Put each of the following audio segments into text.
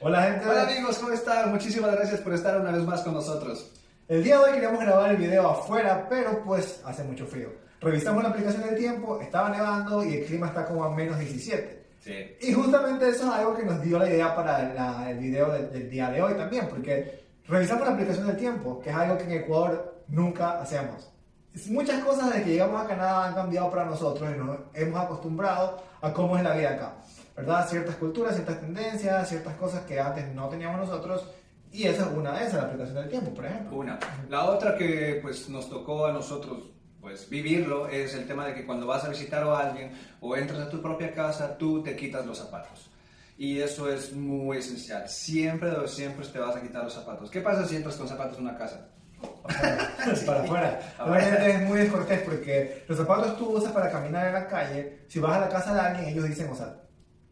Hola gente. Hola amigos, ¿cómo están? Muchísimas gracias por estar una vez más con nosotros. El día de hoy queríamos grabar el video afuera, pero pues hace mucho frío. Revisamos la aplicación del tiempo, estaba nevando y el clima está como a menos 17. Sí. Y justamente eso es algo que nos dio la idea para el video del día de hoy también, porque revisamos la aplicación del tiempo, que es algo que en Ecuador nunca hacemos. Muchas cosas desde que llegamos a Canadá han cambiado para nosotros y nos hemos acostumbrado a cómo es la vida acá, ¿verdad? Ciertas culturas, ciertas tendencias, ciertas cosas que antes no teníamos nosotros, y esa es una de esas, la aplicación del tiempo, por ejemplo. La otra que pues nos tocó a nosotros pues vivirlo es el tema de que cuando vas a visitar a alguien o entras a tu propia casa, tú te quitas los zapatos. Y eso es muy esencial. Siempre te vas a quitar los zapatos. ¿Qué pasa si entras con zapatos en una casa? Para afuera. Obviamente es muy descortés porque los zapatos tú usas para caminar en la calle. Si vas a la casa de alguien, ellos dicen, o sea,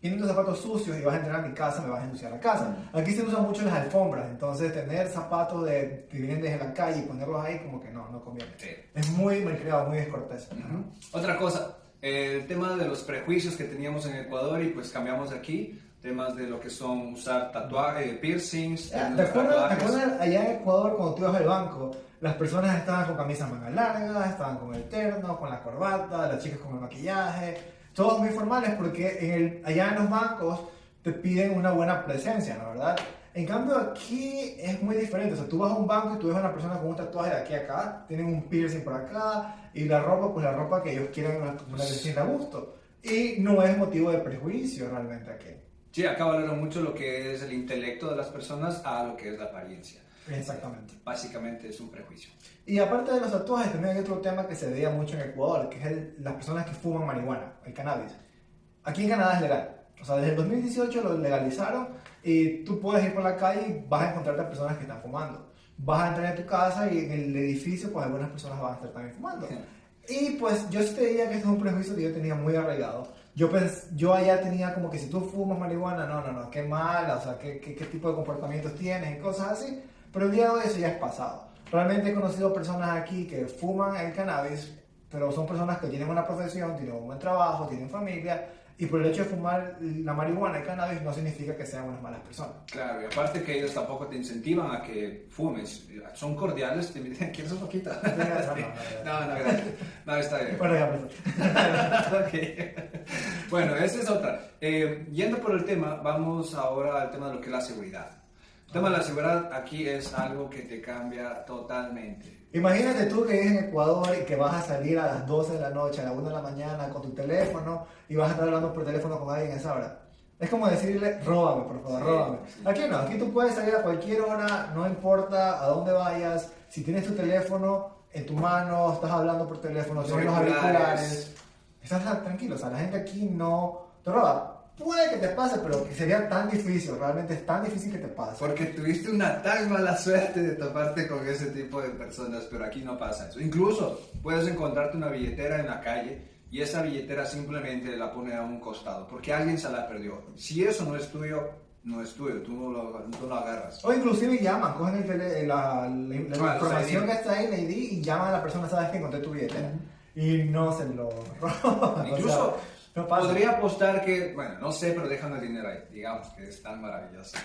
tienen tus zapatos sucios y vas a entrar a mi casa, me vas a ensuciar la casa. Aquí se usan mucho las alfombras, entonces tener zapatos que vienen desde la calle y ponerlos ahí como que no conviene. Sí. Es muy malcriado, muy descortés. Otra cosa, el tema de los prejuicios que teníamos en Ecuador y pues cambiamos aquí. Temas de lo que son usar tatuajes, piercings. ¿Te acuerdas allá en Ecuador cuando tú ibas al banco? Las personas estaban con camisas manga largas, estaban con el terno, con la corbata, las chicas con el maquillaje, todos muy formales porque allá en los bancos te piden una buena presencia, ¿no? ¿Verdad? En cambio aquí es muy diferente, o sea, tú vas a un banco y tú ves a una persona con un tatuaje de aquí a acá, tienen un piercing por acá y la ropa, pues la ropa que ellos quieren, una que se sienta a gusto. Y no es motivo de prejuicio realmente aquí. Sí, acá valoran mucho lo que es el intelecto de las personas a lo que es la apariencia. Exactamente. Básicamente es un prejuicio. Y aparte de los tatuajes, también hay otro tema que se veía mucho en Ecuador, que es las personas que fuman marihuana, el cannabis. Aquí en Canadá es legal. O sea, desde el 2018 lo legalizaron y tú puedes ir por la calle y vas a encontrarte a personas que están fumando. Vas a entrar a tu casa y en el edificio, pues algunas personas van a estar también fumando. Y pues yo sí te diría que esto es un prejuicio que yo tenía muy arraigado. Yo allá tenía como que si tú fumas marihuana, no, qué mala, o sea, qué tipo de comportamientos tienes y cosas así. Pero el día de hoy eso ya es pasado. Realmente he conocido personas aquí que fuman el cannabis, pero son personas que tienen una profesión, tienen un buen trabajo, tienen familia, y por el hecho de fumar la marihuana, el cannabis, no significa que sean unas malas personas. Claro, y aparte que ellos tampoco te incentivan a que fumes. Son cordiales, te dicen, ¿quieres un poquito? No, gracias. No, está bien. Bueno, ya pues. Okay. Bueno, esa es otra. Yendo por el tema, vamos ahora al tema de lo que es la seguridad. El tema de la seguridad aquí es algo que te cambia totalmente. Imagínate tú que vives en Ecuador y que vas a salir a las 12 de la noche, a la 1 de la mañana con tu teléfono y vas a estar hablando por teléfono con alguien a esa hora. Es como decirle, róbame, por favor, róbame. Aquí no, aquí tú puedes salir a cualquier hora, no importa a dónde vayas, si tienes tu teléfono en tu mano, estás hablando por teléfono, tienes los auriculares, estás tranquilo, o sea, la gente aquí no te roba. Puede que te pase, pero que sería tan difícil, realmente es tan difícil que te pase. Porque tuviste una tan mala suerte de toparte con ese tipo de personas, pero aquí no pasa eso. Incluso puedes encontrarte una billetera en la calle y esa billetera simplemente la pone a un costado, porque alguien se la perdió. Si eso no es tuyo, no es tuyo, tú no lo agarras. O inclusive llaman, cogen la información que está ahí, la ID, y llaman a la persona, sabes que encontré tu billetera. Y no se lo roban. Incluso... O sea, no pasa. Podría apostar que, bueno, no sé, pero dejan el dinero ahí, digamos que es tan maravilloso.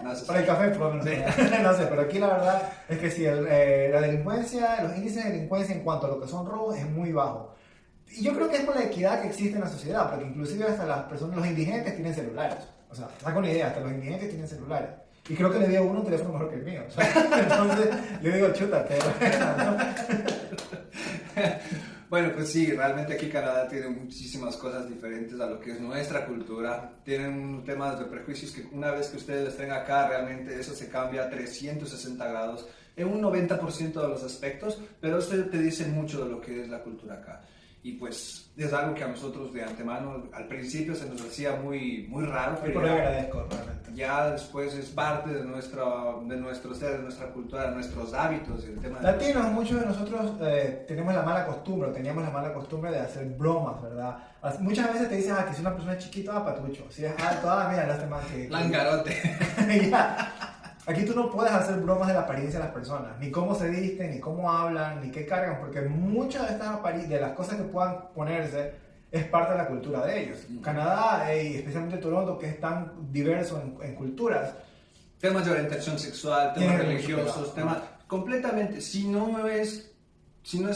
No sé. Para el café, probablemente. Sí. No sé, pero aquí la verdad es que sí, la delincuencia, los índices de delincuencia en cuanto a lo que son robos es muy bajo. Y yo creo que es por la equidad que existe en la sociedad, porque inclusive hasta las personas, los indigentes tienen celulares. O sea, está con idea, hasta los indigentes tienen celulares. Y creo que le dio a uno un teléfono mejor que el mío. O sea, entonces le digo, chútate. Bueno, pues sí, realmente aquí Canadá tiene muchísimas cosas diferentes a lo que es nuestra cultura. Tienen temas de prejuicios que una vez que ustedes estén acá, realmente eso se cambia a 360 grados en un 90% de los aspectos, pero eso te dice mucho de lo que es la cultura acá. Y pues es algo que a nosotros de antemano al principio se nos hacía muy raro. Pero yo agradezco realmente. Ya después es parte de nuestro ser, de nuestra cultura, de nuestros hábitos. El tema Latinos, muchos de nosotros teníamos la mala costumbre de hacer bromas, ¿verdad? Muchas veces te dicen que si una persona es chiquita, patucho. Si es alto, mira, este man que... Langarote. Ya. Aquí tú no puedes hacer bromas de la apariencia de las personas, ni cómo se visten, ni cómo hablan, ni qué cargan, porque muchas de estas de las cosas que puedan ponerse es parte de la cultura de ellos. Canadá, y especialmente Toronto, que es tan diverso en culturas. Temas de orientación sexual, temas Tiene religiosos, mucho temas... Completamente, si no es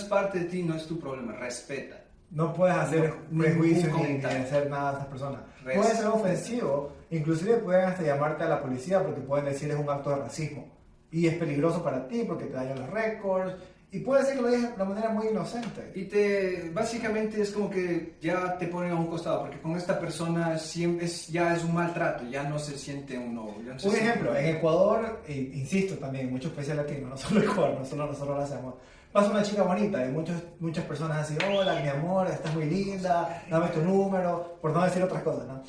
parte de ti, no es tu problema, respeta. No puedes hacer No, prejuicios ningún ni comentario. hacer nada a esas personas. Respeto. Puede ser ofensivo, inclusive pueden hasta llamarte a la policía porque pueden decir es un acto de racismo. Y es peligroso para ti porque te dañan los récords. Y puede ser que lo digas de manera muy inocente. Y básicamente es como que ya te ponen a un costado, porque con esta persona siempre ya es un maltrato, ya no se siente uno. Ya no se Un siente ejemplo, en Ecuador, insisto también, en muchos países latinos, no solo Ecuador, no solo nosotros lo hacemos, pasa una chica bonita y muchas personas así, hola, mi amor, estás muy linda, dame tu número, por no decir otras cosas, ¿no?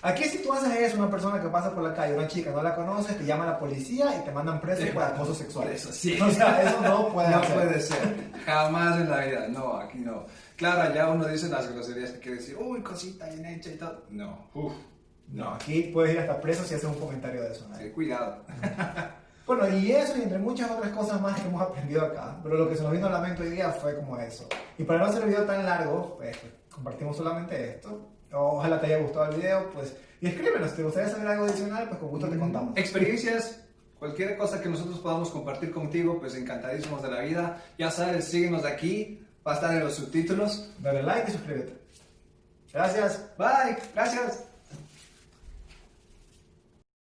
Aquí si tú haces eso, una persona que pasa por la calle, una chica, no la conoces, te llama a la policía y te mandan preso por acoso sexual. Eso sí. O sea, eso no puede No hacer. puede ser, jamás en la vida, no, aquí no. Claro, allá uno dice las groserías que quiere decir, uy, cosita bien hecha y todo. No, No, aquí puedes ir hasta preso si haces un comentario de eso, ¿no? sí, cuidado. Bueno, y eso y entre muchas otras cosas más que hemos aprendido acá, pero lo que se nos vino a la mente hoy día fue como eso. Y para no hacer el video tan largo, pues compartimos solamente esto. Ojalá te haya gustado el video, pues, y escríbenos, si te gustaría saber algo adicional, pues con gusto te contamos. Experiencias, cualquier cosa que nosotros podamos compartir contigo, pues encantadísimos de la vida. Ya sabes, síguenos aquí, va a estar en los subtítulos. Dale like y suscríbete. Gracias. Bye, gracias.